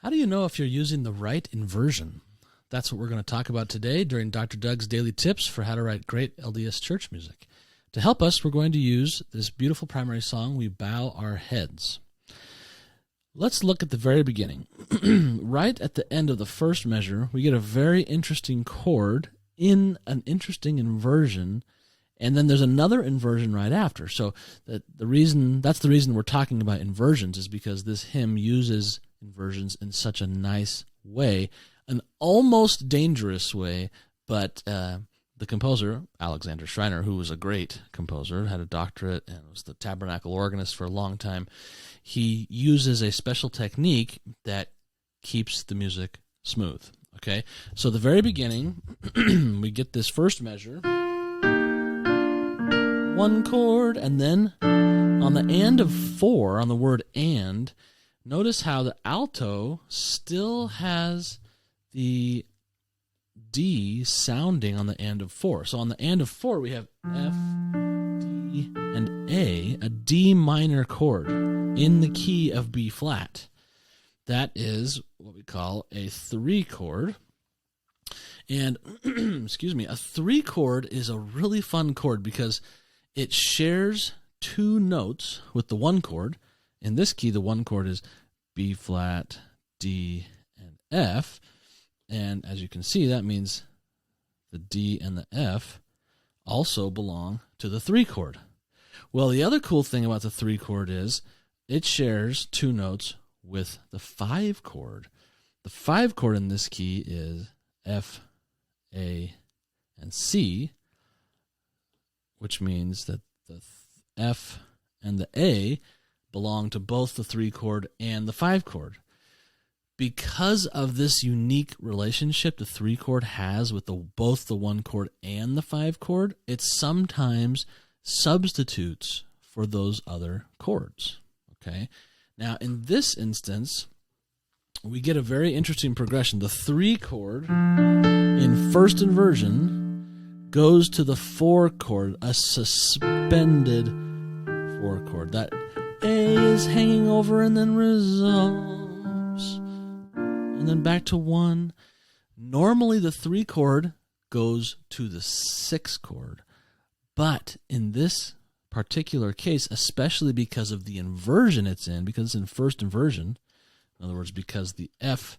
How do you know if you're using the right inversion? That's what we're going to talk about today during Dr. Doug's Daily Tips for how to write great LDS church music. To help us, we're going to use this beautiful primary song, We Bow Our Heads. Let's look at the very beginning. Right at the end of the first measure, we get a very interesting chord in an interesting inversion, and then there's another inversion right after. So that's the reason we're talking about inversions is because this hymn uses inversions in such a nice way, an almost dangerous way, but the composer, Alexander Schreiner, who was a great composer, had a doctorate and was the tabernacle organist for a long time, he uses a special technique that keeps the music smooth. Okay, so the very beginning, we get this first measure, one chord, and then on the and of 4, on the word and, notice how the alto still has the D sounding on the and of 4. So on the and of 4, we have F, D, and A D minor chord in the key of B flat. That is what we call a 3 chord. And, excuse me, a 3 chord is a really fun chord because it shares 2 notes with the 1 chord. In this key, the 1 chord is B flat, D, and F. And as you can see, that means the D and the F also belong to the 3 chord. Well, the other cool thing about the 3 chord is it shares 2 notes with the 5 chord. The 5 chord in this key is F, A, and C, which means that the F and the A belong to both the 3 chord and the 5 chord. Because of this unique relationship the 3 chord has with both the 1 chord and the 5 chord, it sometimes substitutes for those other chords. Okay? Now, in this instance, we get a very interesting progression. The 3 chord in first inversion goes to the 4 chord, a suspended 4 chord. That A is hanging over and then resolves, and then back to 1. Normally, the 3 chord goes to the 6 chord, but in this particular case, especially because of the inversion it's in, because it's in first inversion, in other words, because the F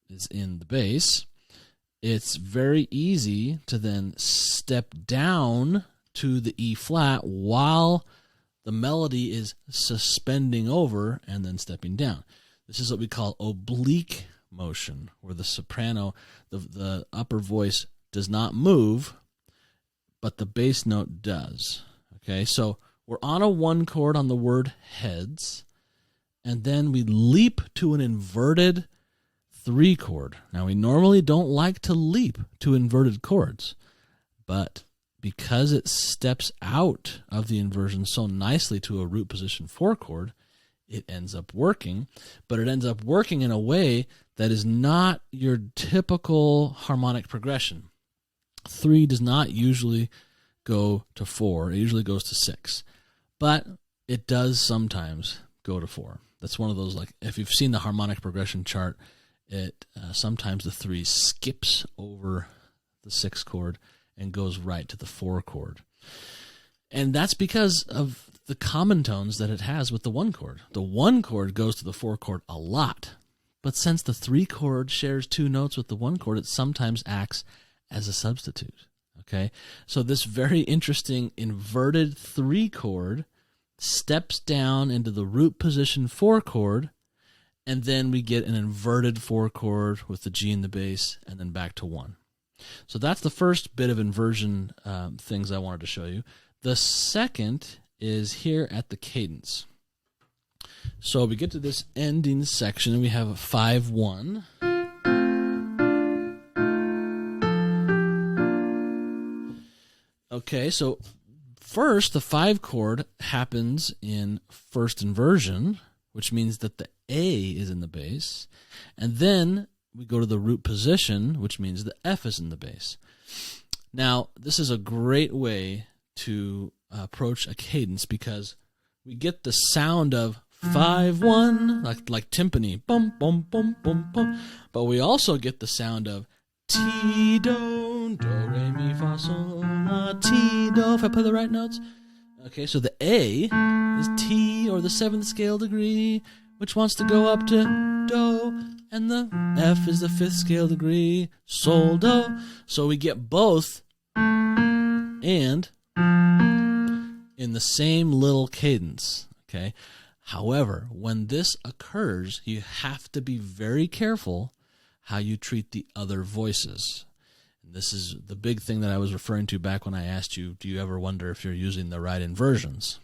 is in the bass, it's very easy to then step down to the E flat while the melody is suspending over and then stepping down. This is what we call oblique motion, where the soprano, the upper voice does not move, but the bass note does. Okay, so we're on a 1 chord on the word heads, and then we leap to an inverted 3 chord. Now, we normally don't like to leap to inverted chords, but because it steps out of the inversion so nicely to a root position 4 chord, it ends up working, but it ends up working in a way that is not your typical harmonic progression. 3 does not usually go to 4. It usually goes to 6. But it does sometimes go to 4. That's one of those, like, if you've seen the harmonic progression chart, it sometimes the 3 skips over the 6 chord and goes right to the 4 chord. And that's because of the common tones that it has with the 1 chord. The 1 chord goes to the 4 chord a lot, but since the 3 chord shares 2 notes with the 1 chord, it sometimes acts as a substitute. Okay, so this very interesting inverted 3 chord steps down into the root position 4 chord, and then we get an inverted 4 chord with the G in the bass, and then back to 1. So that's the first bit of inversion things I wanted to show you. The second is here at the cadence. So we get to this ending section, and we have a 5-1. Okay, so first, the 5 chord happens in first inversion, which means that the A is in the bass, and then we go to the root position, which means the F is in the bass. Now, this is a great way to approach a cadence because we get the sound of 5-1, like timpani, bum bum bum bum bum. But we also get the sound of ti do re mi fa sol la ti do. If I play the right notes, okay. So the A is T, or the 7th scale degree, which wants to go up to do, and the F is the 5th scale degree, sol do. So we get both and in the same little cadence, okay? However, when this occurs, you have to be very careful how you treat the other voices. And this is the big thing that I was referring to back when I asked you, do you ever wonder if you're using the right inversions?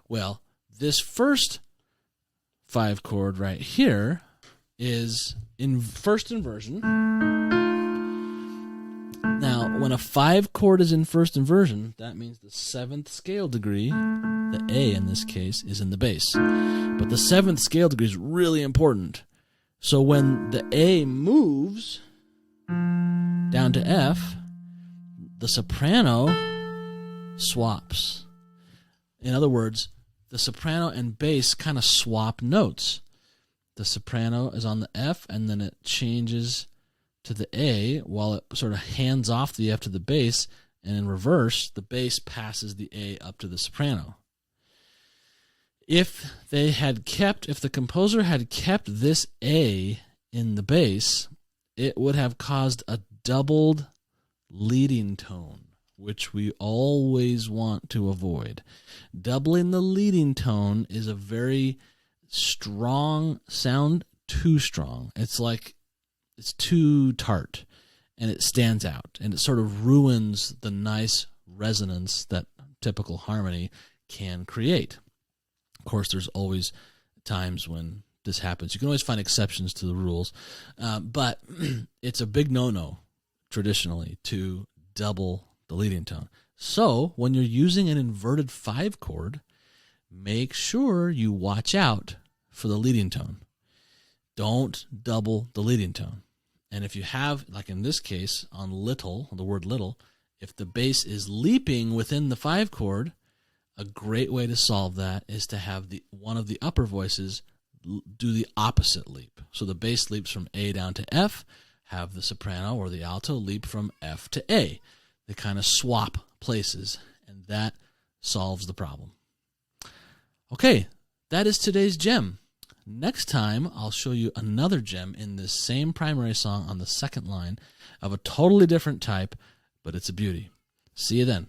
Well, this first 5 chord right here is in first inversion. Now, when a 5 chord is in first inversion, that means the 7th scale degree, the A in this case, is in the bass. But the 7th scale degree is really important. So when the A moves down to F, the soprano swaps. In other words, the soprano and bass kind of swap notes. The soprano is on the F, and then it changes to the A while it sort of hands off the F to the bass, and in reverse, the bass passes the A up to the soprano. If the composer had kept this A in the bass, it would have caused a doubled leading tone, which we always want to avoid. Doubling the leading tone is a very strong sound, too strong. It's like it's too tart, and it stands out, and it sort of ruins the nice resonance that typical harmony can create. Of course, there's always times when this happens. You can always find exceptions to the rules, but it's a big no-no traditionally to double the leading tone. So when you're using an inverted 5 chord, make sure you watch out for the leading tone. Don't double the leading tone. And if you have, like in this case, on little, the word little, if the bass is leaping within the 5 chord, a great way to solve that is to have one of the upper voices do the opposite leap. So the bass leaps from A down to F, have the soprano or the alto leap from F to A. They kind of swap places, and that solves the problem. Okay, that is today's gem. Next time, I'll show you another gem in this same primary song on the second line of a totally different type, but it's a beauty. See you then.